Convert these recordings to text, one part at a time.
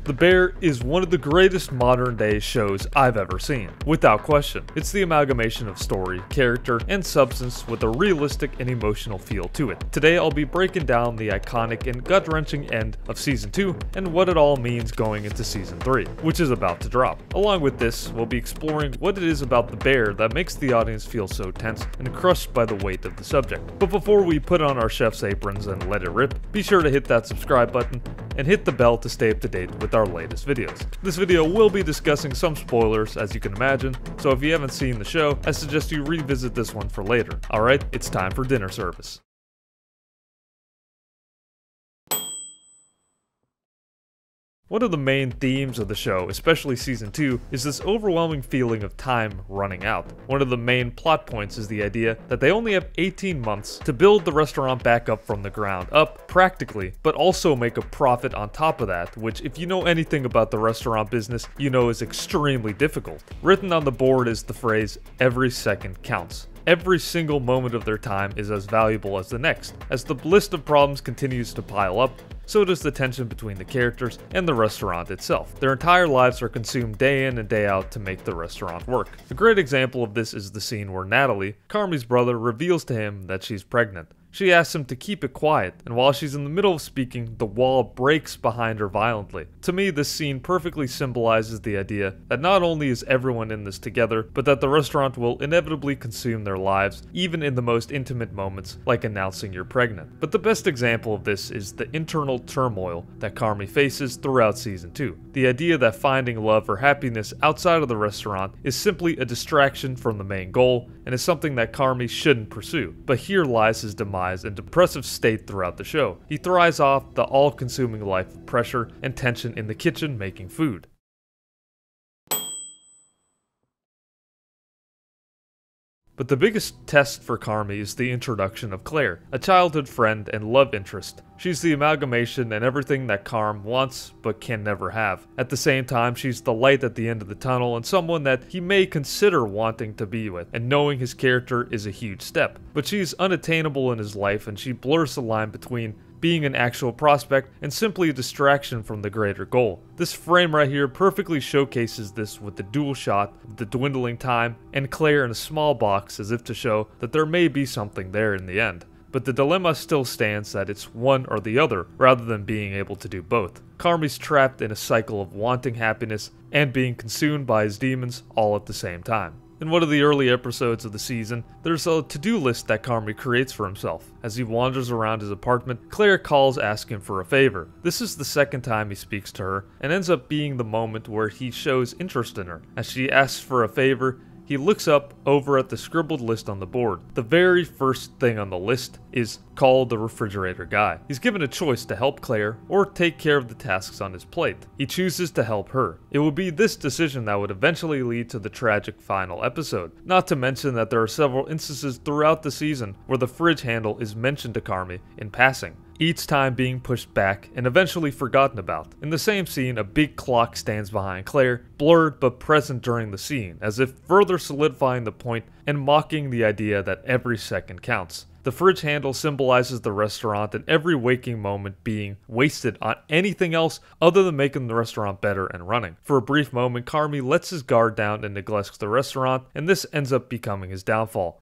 The Bear is one of the greatest modern day shows I've ever seen, without question. It's the amalgamation of story, character, and substance with a realistic and emotional feel to it. Today I'll be breaking down the iconic and gut-wrenching end of Season 2 and what it all means going into Season 3, which is about to drop. Along with this, we'll be exploring what it is about the bear that makes the audience feel so tense and crushed by the weight of the subject. But before we put on our chef's aprons and let it rip, be sure to hit that subscribe button and hit the bell to stay up to date with our latest videos. This video will be discussing some spoilers, as you can imagine, so if you haven't seen the show, I suggest you revisit this one for later. Alright, it's time for dinner service. One of the main themes of the show, especially Season 2, is this overwhelming feeling of time running out. One of the main plot points is the idea that they only have 18 months to build the restaurant back up from the ground up, practically, but also make a profit on top of that, which if you know anything about the restaurant business, you know is extremely difficult. Written on the board is the phrase, "Every second counts." Every single moment of their time is as valuable as the next. As the list of problems continues to pile up, so does the tension between the characters and the restaurant itself. Their entire lives are consumed day in and day out to make the restaurant work. A great example of this is the scene where Natalie, Carmy's brother, reveals to him that she's pregnant. She asks him to keep it quiet, and while she's in the middle of speaking, the wall breaks behind her violently. To me, this scene perfectly symbolizes the idea that not only is everyone in this together, but that the restaurant will inevitably consume their lives, even in the most intimate moments, like announcing you're pregnant. But the best example of this is the internal turmoil that Carmy faces throughout Season 2. The idea that finding love or happiness outside of the restaurant is simply a distraction from the main goal, and is something that Carmy shouldn't pursue. But here lies his demise and depressive state throughout the show. He thrives off the all-consuming life of pressure and tension in the kitchen making food. But the biggest test for Carmy is the introduction of Claire, a childhood friend and love interest. She's the amalgamation and everything that Carm wants but can never have. At the same time, she's the light at the end of the tunnel and someone that he may consider wanting to be with, and knowing his character is a huge step. But she's unattainable in his life, and she blurs the line between being an actual prospect and simply a distraction from the greater goal. This frame right here perfectly showcases this with the dual shot of the dwindling time and Claire in a small box, as if to show that there may be something there in the end. But the dilemma still stands that it's one or the other, rather than being able to do both. Carmy's trapped in a cycle of wanting happiness and being consumed by his demons all at the same time. In one of the early episodes of the season, there's a to-do list that Carmy creates for himself. As he wanders around his apartment, Claire calls asking for a favor. This is the second time he speaks to her, and ends up being the moment where he shows interest in her. As she asks for a favor, he looks up over at the scribbled list on the board. The very first thing on the list is call the refrigerator guy. He's given a choice to help Claire or take care of the tasks on his plate. He chooses to help her. It would be this decision that would eventually lead to the tragic final episode. Not to mention that there are several instances throughout the season where the fridge handle is mentioned to Carmy in passing, each time being pushed back and eventually forgotten about. In the same scene, a big clock stands behind Claire, blurred but present during the scene, as if further solidifying the point and mocking the idea that every second counts. The fridge handle symbolizes the restaurant and every waking moment being wasted on anything else other than making the restaurant better and running. For a brief moment, Carmy lets his guard down and neglects the restaurant, and this ends up becoming his downfall.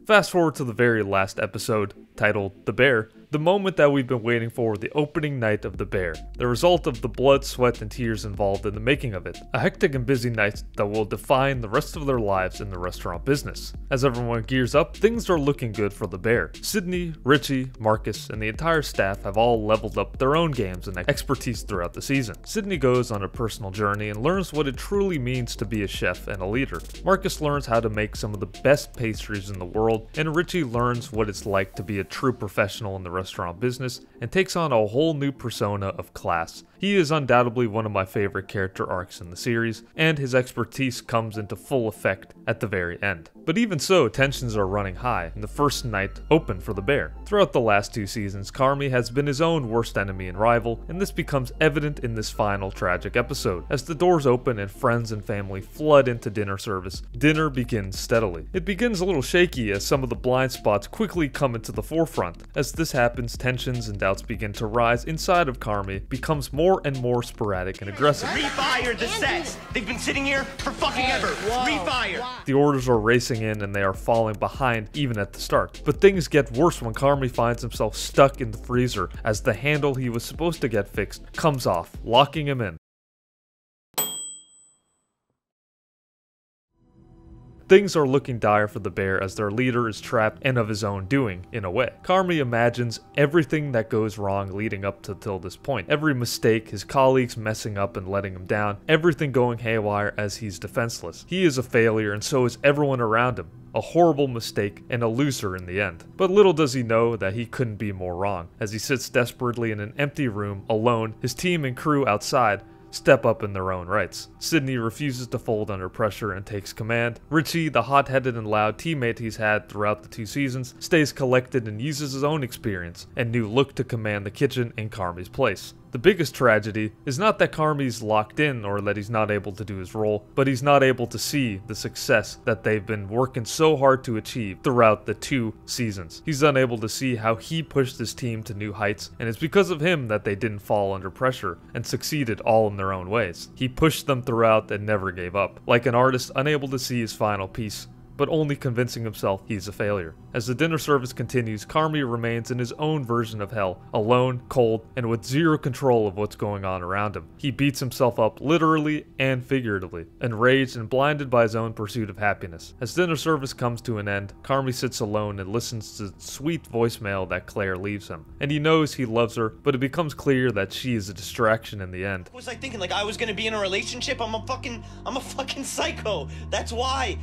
Fast forward to the very last episode, titled The Bear, the moment that we've been waiting for, the opening night of The Bear, the result of the blood, sweat, and tears involved in the making of it. A hectic and busy night that will define the rest of their lives in the restaurant business. As everyone gears up, things are looking good for The Bear. Sydney, Richie, Marcus, and the entire staff have all leveled up their own games and expertise throughout the season. Sydney goes on a personal journey and learns what it truly means to be a chef and a leader. Marcus learns how to make some of the best pastries in the world, and Richie learns what it's like to be a true professional in the restaurant business and takes on a whole new persona of class. He is undoubtedly one of my favorite character arcs in the series, and his expertise comes into full effect at the very end. But even so, tensions are running high, and the first night open for the Bear. Throughout the last two seasons, Carmy has been his own worst enemy and rival, and this becomes evident in this final tragic episode. As the doors open and friends and family flood into dinner service, dinner begins steadily. It begins a little shaky as some of the blind spots quickly come into the forefront. As this happens, happens, tensions and doubts begin to rise inside of Carmy, becomes more and more sporadic and aggressive. Refire the sets! They've been sitting here for fucking ever! Refire! The orders are racing in and they are falling behind even at the start. But things get worse when Carmy finds himself stuck in the freezer as the handle he was supposed to get fixed comes off, locking him in. Things are looking dire for the bear as their leader is trapped and of his own doing, in a way. Carmy imagines everything that goes wrong leading up till this point. Every mistake, his colleagues messing up and letting him down, everything going haywire as he's defenseless. He is a failure and so is everyone around him. A horrible mistake and a loser in the end. But little does he know that he couldn't be more wrong. As he sits desperately in an empty room, alone, his team and crew outside step up in their own rights. Sydney refuses to fold under pressure and takes command. Richie, the hot-headed and loud teammate he's had throughout the 2 seasons, stays collected and uses his own experience and new look to command the kitchen in Carmy's place. The biggest tragedy is not that Carmy's locked in or that he's not able to do his role, but he's not able to see the success that they've been working so hard to achieve throughout the 2 seasons. He's unable to see how he pushed his team to new heights, and it's because of him that they didn't fall under pressure and succeeded all in their own ways. He pushed them throughout and never gave up, like an artist unable to see his final piece, but only convincing himself he's a failure. As the dinner service continues, Carmy remains in his own version of hell, alone, cold, and with zero control of what's going on around him. He beats himself up literally and figuratively, enraged and blinded by his own pursuit of happiness. As dinner service comes to an end, Carmy sits alone and listens to the sweet voicemail that Claire leaves him. And he knows he loves her, but it becomes clear that she is a distraction in the end. What was I thinking? Like I was gonna be in a relationship? I'm a fucking psycho. That's why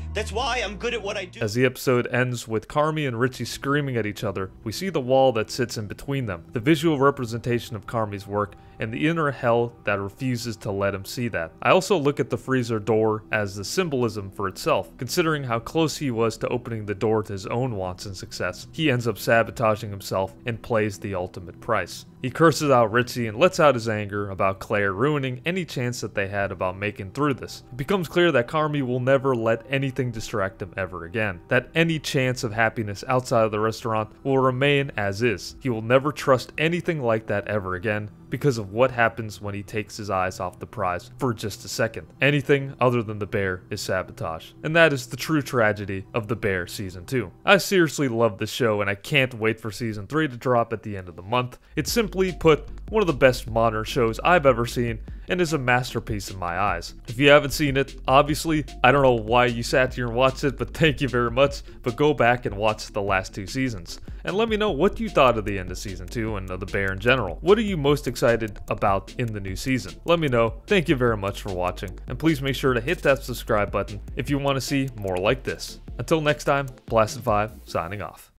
I'm good at what I do. As the episode ends with Carmy and Richie screaming at each other, we see the wall that sits in between them, the visual representation of Carmy's work, and the inner hell that refuses to let him see that. I also look at the freezer door as the symbolism for itself. Considering how close he was to opening the door to his own wants and success, he ends up sabotaging himself and pays the ultimate price. He curses out Richie and lets out his anger about Claire ruining any chance that they had about making through this. It becomes clear that Carmy will never let anything distract him ever again. That any chance of happiness outside of the restaurant will remain as is. He will never trust anything like that ever again because of what happens when he takes his eyes off the prize for just a second. Anything other than the bear is sabotage. And that is the true tragedy of The Bear Season 2. I seriously love this show and I can't wait for Season 3 to drop at the end of the month. It's simply put one of the best modern shows I've ever seen and is a masterpiece in my eyes. If you haven't seen it, obviously, I don't know why you sat here and watched it, but thank you very much. But go back and watch the last 2 seasons. And let me know what you thought of the end of Season 2 and of The Bear in general. What are you most excited about in the new season? Let me know. Thank you very much for watching. And please make sure to hit that subscribe button if you want to see more like this. Until next time, Blasted5 signing off.